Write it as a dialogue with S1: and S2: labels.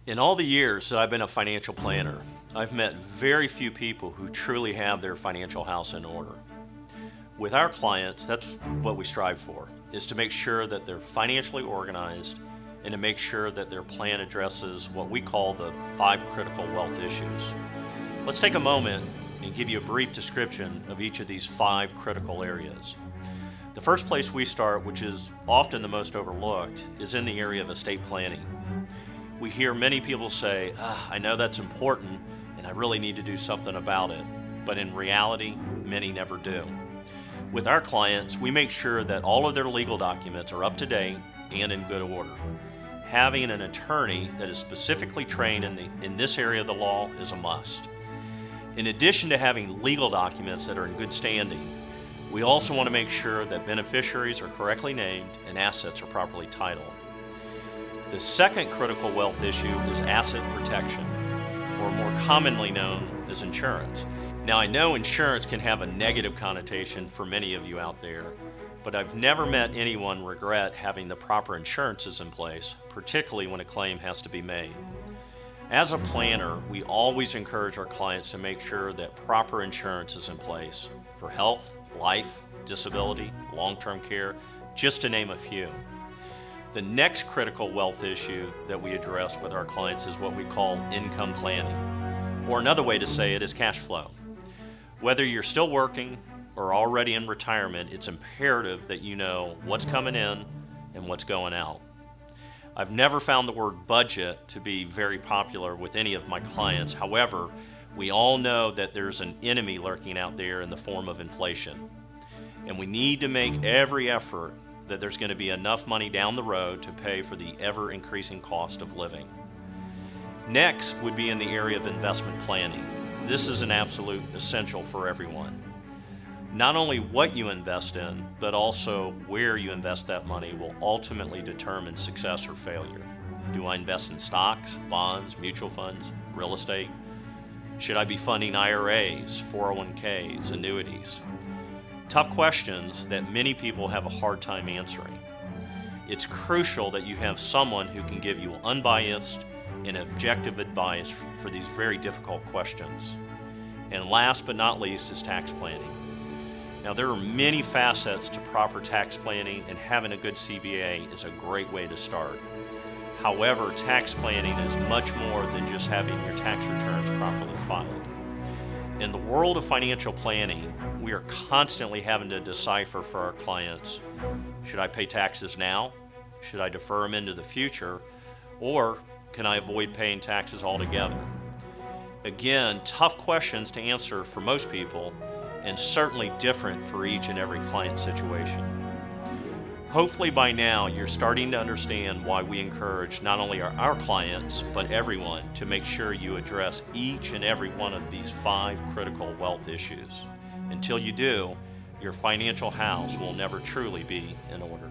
S1: In all the years that I've been a financial planner, I've met very few people who truly have their financial house in order. With our clients, that's what we strive for, is to make sure that they're financially organized and to make sure that their plan addresses what we call the 5 critical wealth issues. Let's take a moment and give you a brief description of each of these 5 critical areas. The first place we start, which is often the most overlooked, is in the area of estate planning. We hear many people say, I know that's important and I really need to do something about it. But in reality, many never do. With our clients, we make sure that all of their legal documents are up to date and in good order. Having an attorney that is specifically trained in this area of the law is a must. In addition to having legal documents that are in good standing, we also want to make sure that beneficiaries are correctly named and assets are properly titled. The second critical wealth issue is asset protection, or more commonly known as insurance. Now, I know insurance can have a negative connotation for many of you out there, but I've never met anyone regret having the proper insurances in place, particularly when a claim has to be made. As a planner, we always encourage our clients to make sure that proper insurance is in place for health, life, disability, long-term care, just to name a few. The next critical wealth issue that we address with our clients is what we call income planning, or another way to say it is cash flow. Whether you're still working or already in retirement, it's imperative that you know what's coming in and what's going out. I've never found the word budget to be very popular with any of my clients. However, we all know that there's an enemy lurking out there in the form of inflation. And we need to make every effort that there's going to be enough money down the road to pay for the ever-increasing cost of living. Next would be in the area of investment planning. This is an absolute essential for everyone. Not only what you invest in, but also where you invest that money will ultimately determine success or failure. Do I invest in stocks, bonds, mutual funds, real estate? Should I be funding IRAs, 401ks, annuities? Tough questions that many people have a hard time answering. It's crucial that you have someone who can give you unbiased and objective advice for these very difficult questions. And last but not least is tax planning. Now, there are many facets to proper tax planning, and having a good CPA is a great way to start. However, tax planning is much more than just having your tax returns properly filed. In the world of financial planning, we are constantly having to decipher for our clients, should I pay taxes now? Should I defer them into the future? Or can I avoid paying taxes altogether? Again, tough questions to answer for most people, and certainly different for each and every client situation. Hopefully by now you're starting to understand why we encourage not only our clients, but everyone to make sure you address each and every one of these 5 critical wealth issues. Until you do, your financial house will never truly be in order.